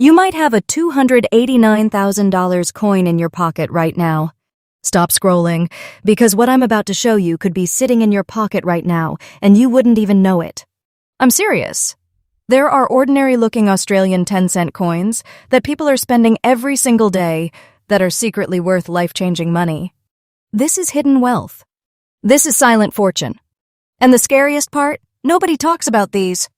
You might have a $289,000 coin in your pocket right now. Stop scrolling, because what I'm about to show you could be sitting in your pocket right now, and you wouldn't even know it. I'm serious. There are ordinary-looking Australian 10-cent coins that people are spending every single day that are secretly worth life-changing money. This is hidden wealth. This is silent fortune. And the scariest part? Nobody talks about these.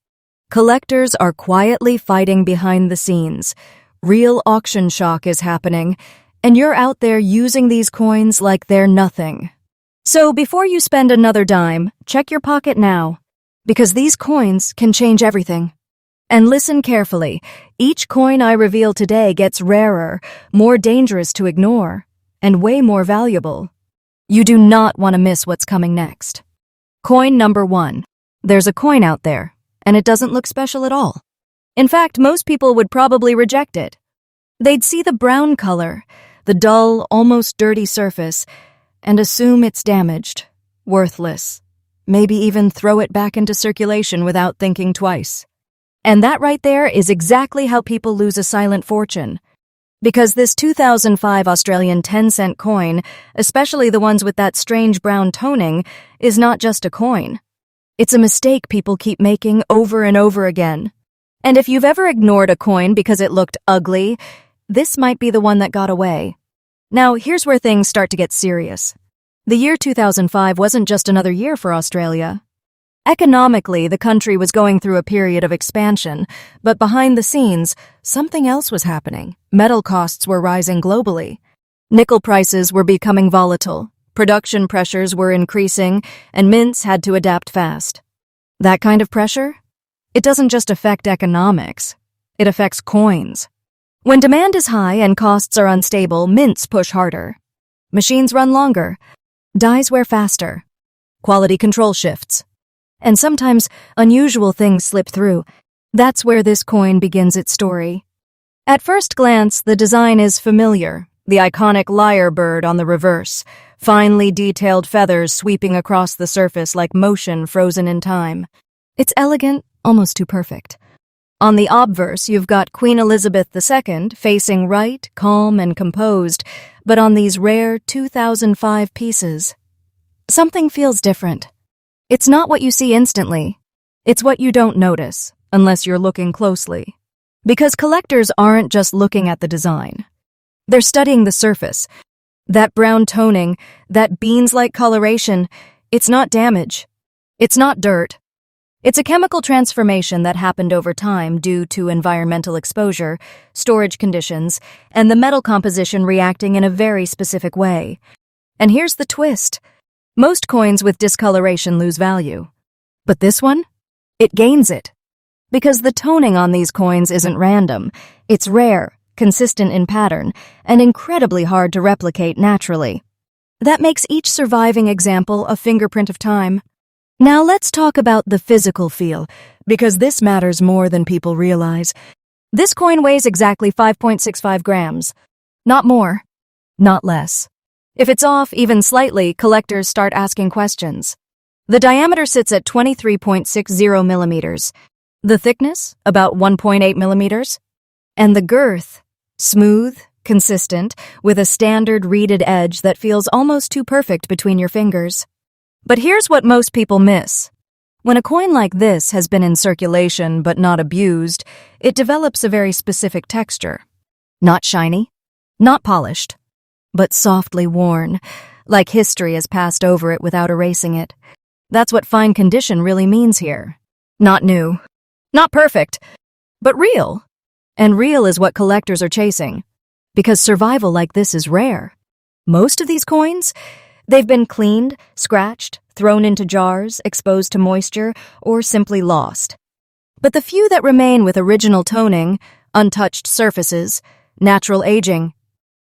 Collectors are quietly fighting behind the scenes. Real auction shock is happening, and you're out there using these coins like they're nothing. So before you spend another dime, check your pocket now, because these coins can change everything. And listen carefully, each coin I reveal today gets rarer, more dangerous to ignore, and way more valuable. You do not want to miss what's coming next. Coin number 1. There's a coin out there, and it doesn't look special at all. In fact, most people would probably reject it. They'd see the brown color, the dull, almost dirty surface, and assume it's damaged, worthless, maybe even throw it back into circulation without thinking twice. And that right there is exactly how people lose a silent fortune. Because this 2005 Australian 10-cent coin, especially the ones with that strange brown toning, is not just a coin. It's a mistake people keep making over and over again. And if you've ever ignored a coin because it looked ugly, this might be the one that got away. Now, here's where things start to get serious. The year 2005 wasn't just another year for Australia. Economically, the country was going through a period of expansion, but behind the scenes, something else was happening. Metal costs were rising globally. Nickel prices were becoming volatile, production pressures were increasing, and mints had to adapt fast. That kind of pressure? It doesn't just affect economics. It affects coins. When demand is high and costs are unstable, mints push harder. Machines run longer. Dies wear faster. Quality control shifts. And sometimes unusual things slip through. That's where this coin begins its story. At first glance, the design is familiar. The iconic lyre bird on the reverse, finely detailed feathers sweeping across the surface like motion frozen in time. It's elegant, almost too perfect. On the obverse, you've got Queen Elizabeth II facing right, calm and composed, but on these rare 2005 pieces, something feels different. It's not what you see instantly. It's what you don't notice, unless you're looking closely. Because collectors aren't just looking at the design. They're studying the surface. That brown toning, that beans-like coloration, it's not damage. It's not dirt. It's a chemical transformation that happened over time due to environmental exposure, storage conditions, and the metal composition reacting in a very specific way. And here's the twist. Most coins with discoloration lose value. But this one? It gains it. Because the toning on these coins isn't random. It's rare, consistent in pattern, and incredibly hard to replicate naturally. That makes each surviving example a fingerprint of time. Now let's talk about the physical feel, because this matters more than people realize. This coin weighs exactly 5.65 grams. Not more. Not less. If it's off even slightly, collectors start asking questions. The diameter sits at 23.60 millimeters. The thickness, about 1.8 millimeters. And the girth, smooth, consistent, with a standard reeded edge that feels almost too perfect between your fingers. But here's what most people miss. When a coin like this has been in circulation but not abused, it develops a very specific texture. Not shiny, not polished, but softly worn, like history has passed over it without erasing it. That's what fine condition really means here. Not new, not perfect, but real. And real is what collectors are chasing, because survival like this is rare. Most of these coins, they've been cleaned, scratched, thrown into jars, exposed to moisture, or simply lost. But the few that remain with original toning, untouched surfaces, natural aging,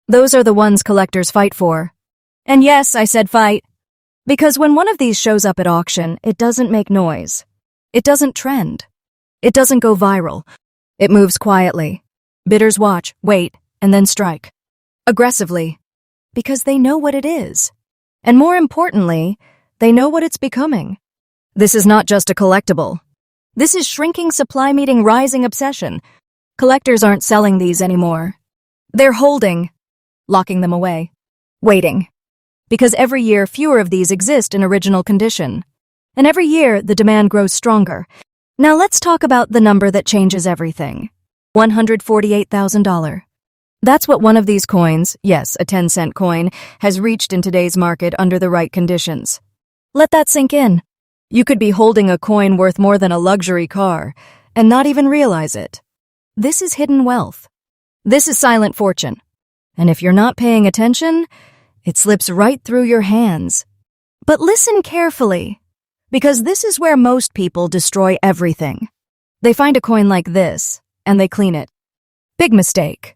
those are the ones collectors fight for. And yes, I said fight. Because when one of these shows up at auction, it doesn't make noise. It doesn't trend. It doesn't go viral. It moves quietly. Bidders watch, wait, and then strike. Aggressively. Because they know what it is. And more importantly, they know what it's becoming. This is not just a collectible. This is shrinking supply meeting rising obsession. Collectors aren't selling these anymore. They're holding, locking them away, waiting. Because every year fewer of these exist in original condition. And every year the demand grows stronger. Now let's talk about the number that changes everything. $148,000. That's what one of these coins, yes, a 10-cent coin, has reached in today's market under the right conditions. Let that sink in. You could be holding a coin worth more than a luxury car and not even realize it. This is hidden wealth. This is silent fortune. And if you're not paying attention, it slips right through your hands. But listen carefully, because this is where most people destroy everything. They find a coin like this, and they clean it. Big mistake.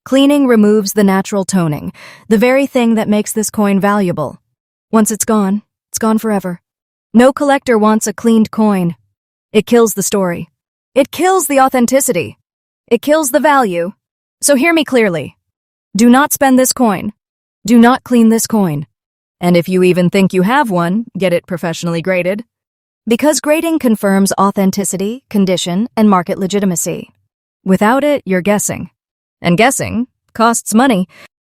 Cleaning removes the natural toning, the very thing that makes this coin valuable. Once it's gone forever. No collector wants a cleaned coin. It kills the story. It kills the authenticity. It kills the value. So hear me clearly. Do not spend this coin. Do not clean this coin. And if you even think you have one, get it professionally graded. Because grading confirms authenticity, condition, and market legitimacy. Without it, you're guessing. And guessing costs money.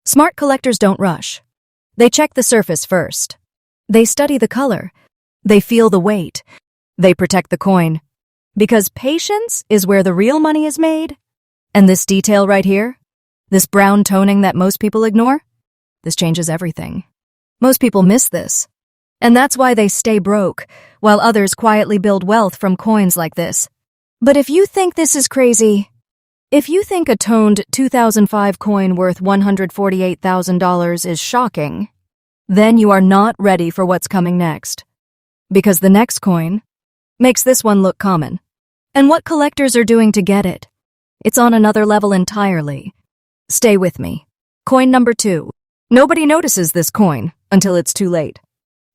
Smart collectors don't rush. They check the surface first. They study the color. They feel the weight. They protect the coin. Because patience is where the real money is made. And this detail right here, this brown toning that most people ignore, this changes everything. Most people miss this. And that's why they stay broke, while others quietly build wealth from coins like this. But if you think this is crazy, if you think a toned 2005 coin worth $148,000 is shocking, then you are not ready for what's coming next. Because the next coin makes this one look common. And what collectors are doing to get it, it's on another level entirely. Stay with me. Coin number 2. Nobody notices this coin until it's too late.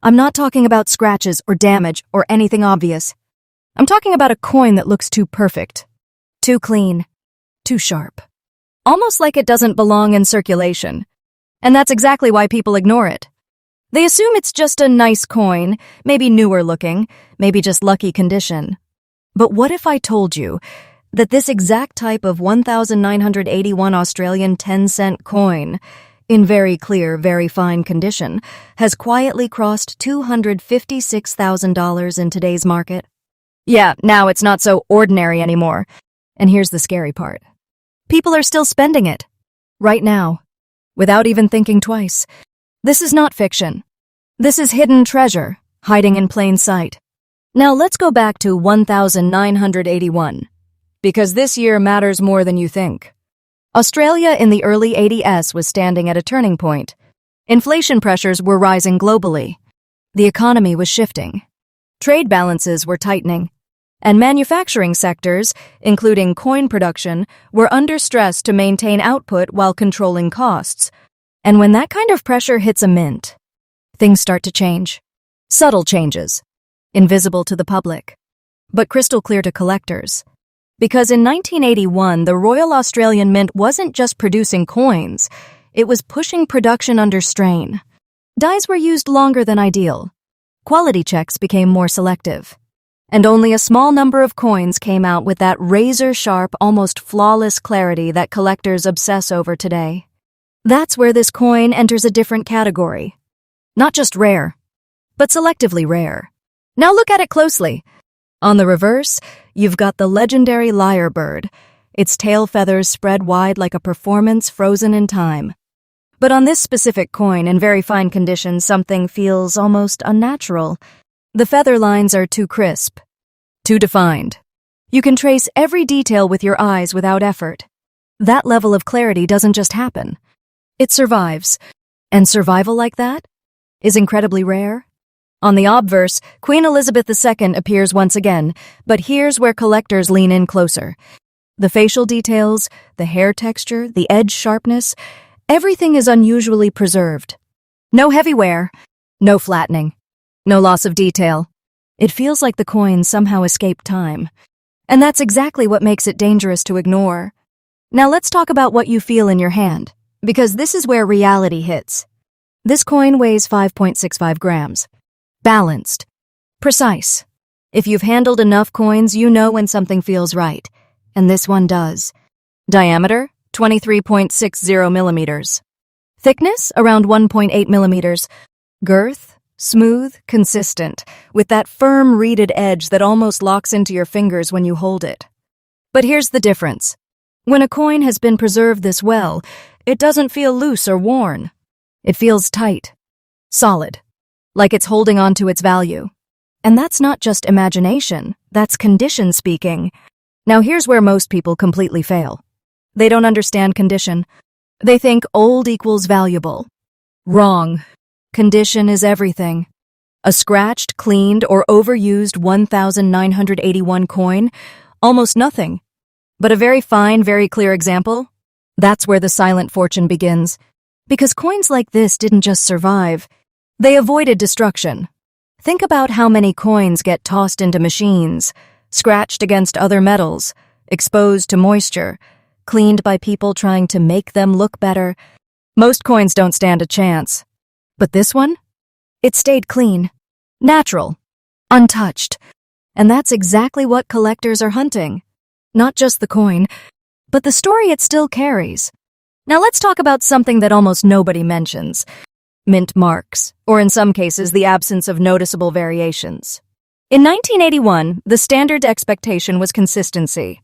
I'm not talking about scratches or damage or anything obvious. I'm talking about a coin that looks too perfect, too clean, too sharp. Almost like it doesn't belong in circulation. And that's exactly why people ignore it. They assume it's just a nice coin, maybe newer looking, maybe just lucky condition. But what if I told you that this exact type of 1,981 Australian 10-cent coin, in very clear, very fine condition, has quietly crossed $256,000 in today's market? Yeah, now it's not so ordinary anymore. And here's the scary part. People are still spending it. Right now. Without even thinking twice. This is not fiction. This is hidden treasure, hiding in plain sight. Now let's go back to 1,981. Because this year matters more than you think. Australia in the early 80s was standing at a turning point. Inflation pressures were rising globally. The economy was shifting. Trade balances were tightening. And manufacturing sectors, including coin production, were under stress to maintain output while controlling costs. And when that kind of pressure hits a mint, things start to change. Subtle changes. Invisible to the public. But crystal clear to collectors. Because in 1981, the Royal Australian Mint wasn't just producing coins, it was pushing production under strain. Dies were used longer than ideal. Quality checks became more selective. And only a small number of coins came out with that razor-sharp, almost flawless clarity that collectors obsess over today. That's where this coin enters a different category. Not just rare, but selectively rare. Now look at it closely. On the reverse, you've got the legendary lyrebird, its tail feathers spread wide like a performance frozen in time. But on this specific coin, in very fine condition, something feels almost unnatural. The feather lines are too crisp, too defined. You can trace every detail with your eyes without effort. That level of clarity doesn't just happen. It survives. And survival like that is incredibly rare. On the obverse, Queen Elizabeth II appears once again, but here's where collectors lean in closer. The facial details, the hair texture, the edge sharpness, everything is unusually preserved. No heavy wear, no flattening. No loss of detail. It feels like the coin somehow escaped time. And that's exactly what makes it dangerous to ignore. Now let's talk about what you feel in your hand, because this is where reality hits. This coin weighs 5.65 grams. Balanced. Precise. If you've handled enough coins, you know when something feels right. And this one does. Diameter, 23.60 millimeters. Thickness, around 1.8 millimeters. Girth, smooth, consistent, with that firm reeded edge that almost locks into your fingers when you hold it. But here's the difference. When a coin has been preserved this well, it doesn't feel loose or worn. It feels tight, solid, like it's holding on to its value. And that's not just imagination, that's condition speaking. Now here's where most people completely fail. They don't understand condition. They think old equals valuable. Wrong. Condition is everything. A scratched, cleaned, or overused 1,981 coin, almost nothing. But a very fine, very clear example? That's where the silent fortune begins. Because coins like this didn't just survive, they avoided destruction. Think about how many coins get tossed into machines, scratched against other metals, exposed to moisture, cleaned by people trying to make them look better. Most coins don't stand a chance. But this one? It stayed clean, natural, untouched. And that's exactly what collectors are hunting. Not just the coin, but the story it still carries. Now let's talk about something that almost nobody mentions. Mint marks, or in some cases, the absence of noticeable variations. In 1981, the standard expectation was consistency.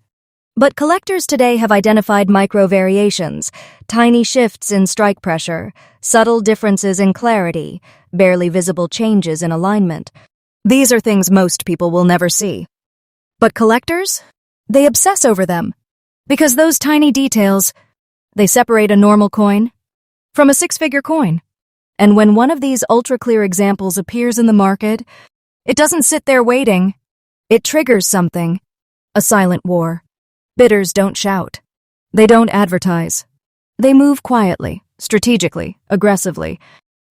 But collectors today have identified micro-variations, tiny shifts in strike pressure, subtle differences in clarity, barely visible changes in alignment. These are things most people will never see. But collectors? They obsess over them. Because those tiny details, they separate a normal coin from a six-figure coin. And when one of these ultra-clear examples appears in the market, it doesn't sit there waiting. It triggers something. A silent war. Bidders don't shout. They don't advertise. They move quietly, strategically, aggressively,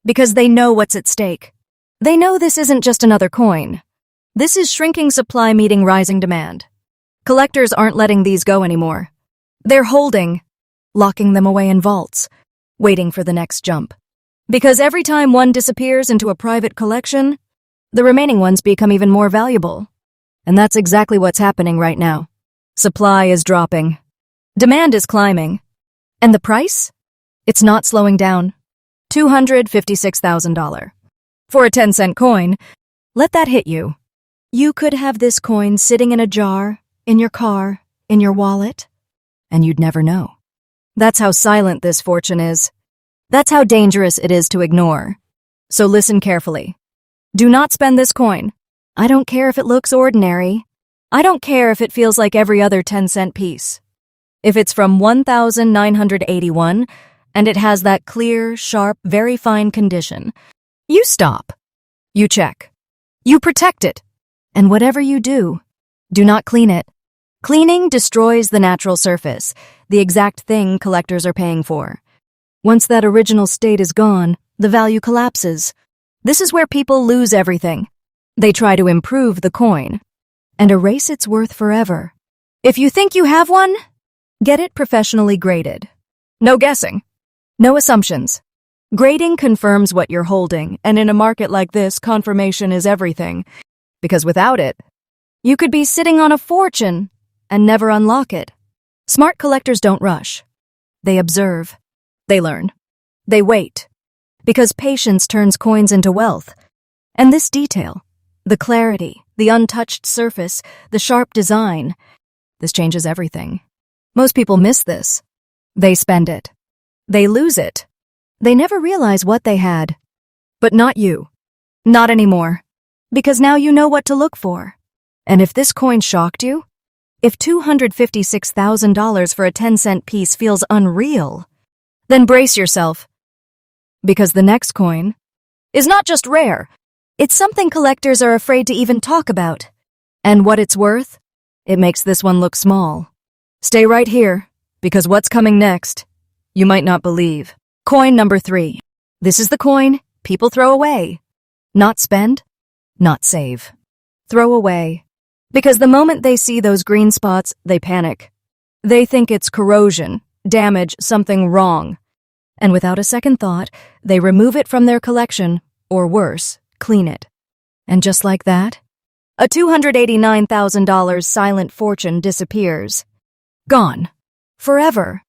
because they know what's at stake. They know this isn't just another coin. This is shrinking supply meeting rising demand. Collectors aren't letting these go anymore. They're holding, locking them away in vaults, waiting for the next jump. Because every time one disappears into a private collection, the remaining ones become even more valuable. And that's exactly what's happening right now. Supply is dropping. Demand is climbing. And the price? It's not slowing down. $256,000. For a 10-cent coin, let that hit you. You could have this coin sitting in a jar, in your car, in your wallet, and you'd never know. That's how silent this fortune is. That's how dangerous it is to ignore. So listen carefully. Do not spend this coin. I don't care if it looks ordinary. I don't care if it feels like every other 10-cent piece. If it's from 1981 and it has that clear, sharp, very fine condition, you stop. You check. You protect it. And whatever you do not clean it. Cleaning destroys the natural surface, the exact thing collectors are paying for. Once that original state is gone, the value collapses. This is where people lose everything. They try to improve the coin and erase its worth forever. If you think you have one, get it professionally graded. No guessing. No assumptions. Grading confirms what you're holding, and in a market like this, confirmation is everything. Because without it, you could be sitting on a fortune and never unlock it. Smart collectors don't rush. They observe. They learn. They wait. Because patience turns coins into wealth. And this detail, the clarity, the untouched surface, the sharp design, this changes everything. Most people miss this. They spend it. They lose it. They never realize what they had. But not you. Not anymore. Because now you know what to look for. And if this coin shocked you, if $256,000 for a 10-cent piece feels unreal, then brace yourself. Because the next coin is not just rare, it's something collectors are afraid to even talk about. And what it's worth? It makes this one look small. Stay right here, because what's coming next, you might not believe. Coin number 3. This is the coin people throw away. Not spend, not save. Throw away. Because the moment they see those green spots, they panic. They think it's corrosion, damage, something wrong. And without a second thought, they remove it from their collection, or worse, clean it. And just like that, a $289,000 silent fortune disappears. Gone. Forever.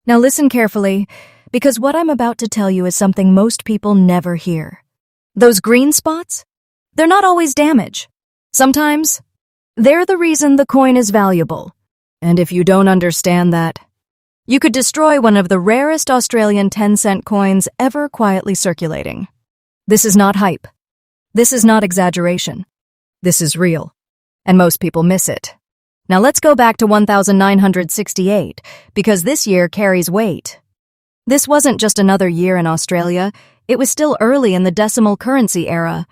Now listen carefully, because what I'm about to tell you is something most people never hear. Those green spots? They're not always damage. Sometimes, they're the reason the coin is valuable. And if you don't understand that, you could destroy one of the rarest Australian 10-cent coins ever quietly circulating. This is not hype. This is not exaggeration. This is real. And most people miss it. Now let's go back to 1968, because this year carries weight. This wasn't just another year in Australia, it was still early in the decimal currency era.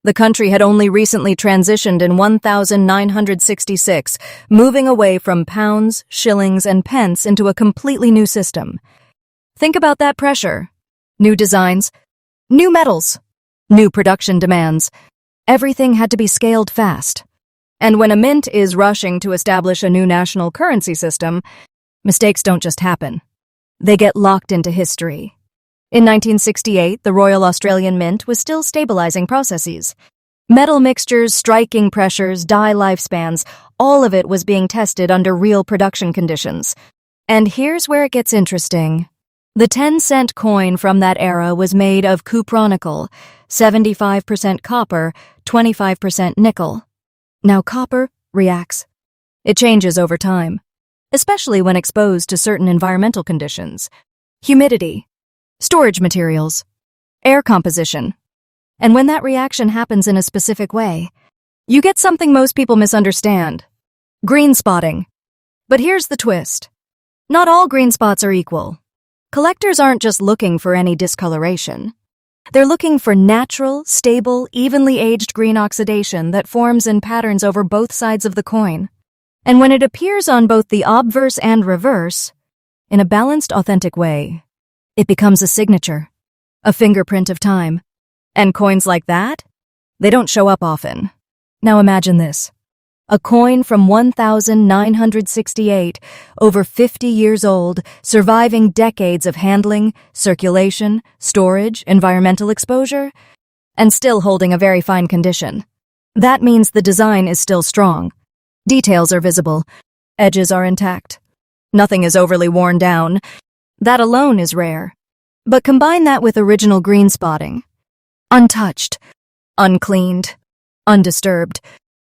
The country had only recently transitioned in 1966, moving away from pounds, shillings, and pence into a completely new system. Think about that pressure. New designs, new metals, new production demands. Everything had to be scaled fast. And when a mint is rushing to establish a new national currency system, mistakes don't just happen. They get locked into history. In 1968, the Royal Australian Mint was still stabilizing processes. Metal mixtures, striking pressures, die lifespans, all of it was being tested under real production conditions. And here's where it gets interesting. The 10-cent coin from that era was made of cupronickel, 75% copper, 25% nickel. Now copper reacts. It changes over time, especially when exposed to certain environmental conditions. Humidity, storage materials, air composition. And when that reaction happens in a specific way, you get something most people misunderstand. Green spotting. But here's the twist. Not all green spots are equal. Collectors aren't just looking for any discoloration. They're looking for natural, stable, evenly aged green oxidation that forms in patterns over both sides of the coin. And when it appears on both the obverse and reverse, in a balanced, authentic way, it becomes a signature, a fingerprint of time. And coins like that, they don't show up often. Now imagine this. A coin from 1968, over 50 years old, surviving decades of handling, circulation, storage, environmental exposure, and still holding a very fine condition. That means the design is still strong. Details are visible. Edges are intact. Nothing is overly worn down. That alone is rare. But combine that with original green spotting. Untouched, uncleaned, undisturbed.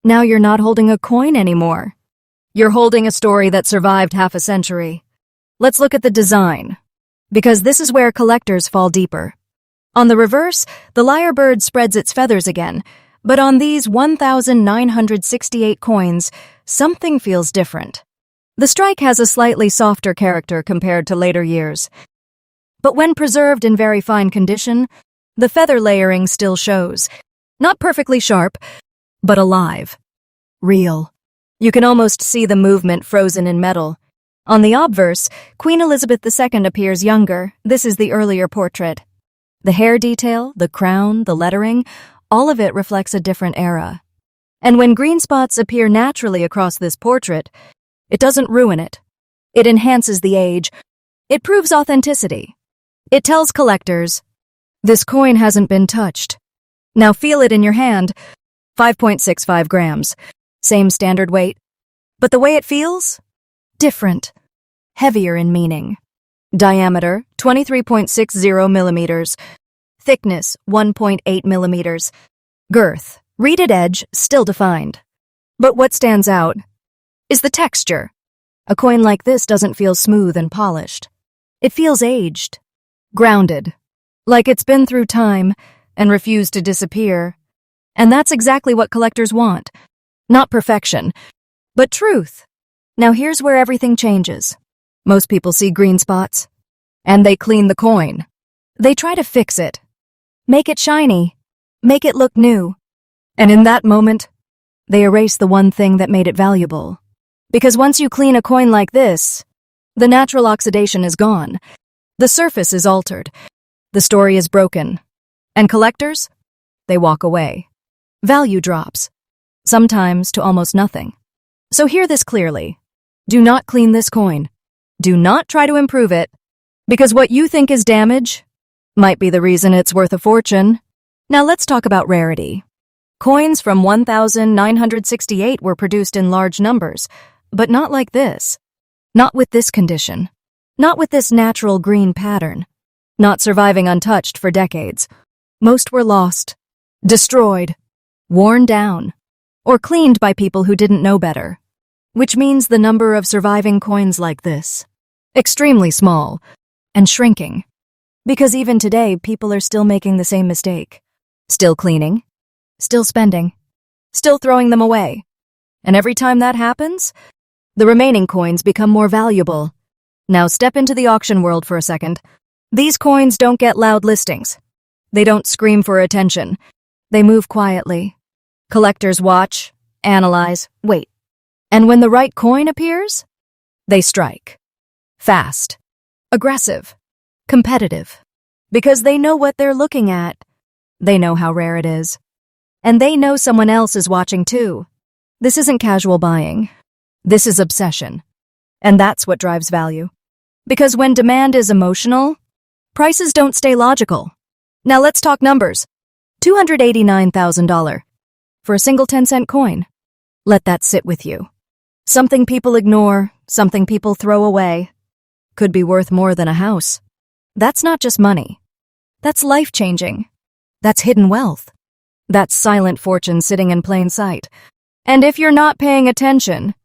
Now you're not holding a coin anymore. You're holding a story that survived half a century. Let's look at the design, because this is where collectors fall deeper. On the reverse, the lyrebird spreads its feathers again, but on these 1968 coins, something feels different. The strike has a slightly softer character compared to later years. But when preserved in very fine condition, the feather layering still shows. Not perfectly sharp, but alive. Real. You can almost see the movement frozen in metal. On the obverse, Queen Elizabeth II appears younger. This is the earlier portrait. The hair detail, the crown, the lettering, all of it reflects a different era. And when green spots appear naturally across this portrait, it doesn't ruin it. It enhances the age. It proves authenticity. It tells collectors, this coin hasn't been touched. Now feel it in your hand. 5.65 grams. Same standard weight. But the way it feels? Different. Heavier in meaning. Diameter, 23.60 millimeters. Thickness, 1.8 millimeters. Girth, reeded edge, still defined. But what stands out is the texture. A coin like this doesn't feel smooth and polished. It feels aged. Grounded. Like it's been through time and refused to disappear. And that's exactly what collectors want. Not perfection, but truth. Now here's where everything changes. Most people see green spots, and they clean the coin. They try to fix it. Make it shiny. Make it look new. And in that moment, they erase the one thing that made it valuable. Because once you clean a coin like this, the natural oxidation is gone. The surface is altered. The story is broken. And collectors? They walk away. Value drops. Sometimes to almost nothing. So hear this clearly. Do not clean this coin. Do not try to improve it. Because what you think is damage might be the reason it's worth a fortune. Now let's talk about rarity. Coins from 1968 were produced in large numbers, but not like this. Not with this condition. Not with this natural green pattern. Not surviving untouched for decades. Most were lost, destroyed, worn down, or cleaned by people who didn't know better. Which means the number of surviving coins like this, extremely small, and shrinking. Because even today, people are still making the same mistake. Still cleaning, still spending, still throwing them away. And every time that happens, the remaining coins become more valuable. Now step into the auction world for a second. These coins don't get loud listings. They don't scream for attention. They move quietly. Collectors watch, analyze, wait. And when the right coin appears, they strike. Fast, aggressive, competitive. Because they know what they're looking at. They know how rare it is. And they know someone else is watching too. This isn't casual buying. This is obsession. And that's what drives value. Because when demand is emotional, prices don't stay logical. Now let's talk numbers. $289,000 for a single 10-cent coin. Let that sit with you. Something people ignore, something people throw away, could be worth more than a house. That's not just money. That's life-changing. That's hidden wealth. That's silent fortune sitting in plain sight. And if you're not paying attention,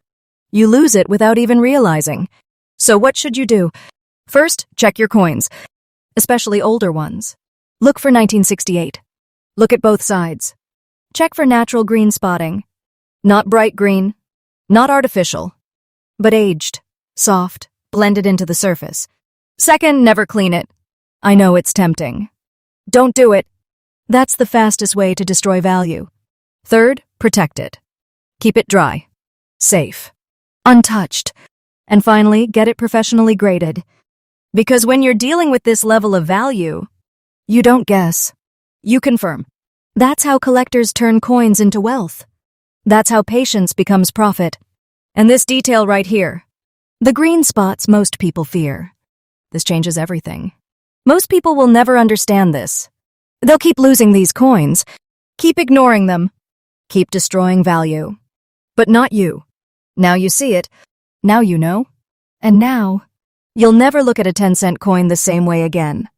you lose it without even realizing. So what should you do? First, check your coins, especially older ones. Look for 1968. Look at both sides. Check for natural green spotting. Not bright green, not artificial, but aged, soft, blended into the surface. Second, never clean it. I know it's tempting. Don't do it. That's the fastest way to destroy value. Third, protect it. Keep it dry, safe, untouched. And finally, get it professionally graded. Because when you're dealing with this level of value, you don't guess. You confirm. That's how collectors turn coins into wealth. That's how patience becomes profit. And this detail right here, the green spots most people fear. This changes everything. Most people will never understand this. They'll keep losing these coins, keep ignoring them, keep destroying value. But not you. Now you see it. Now you know. And now, you'll never look at a 10-cent coin the same way again.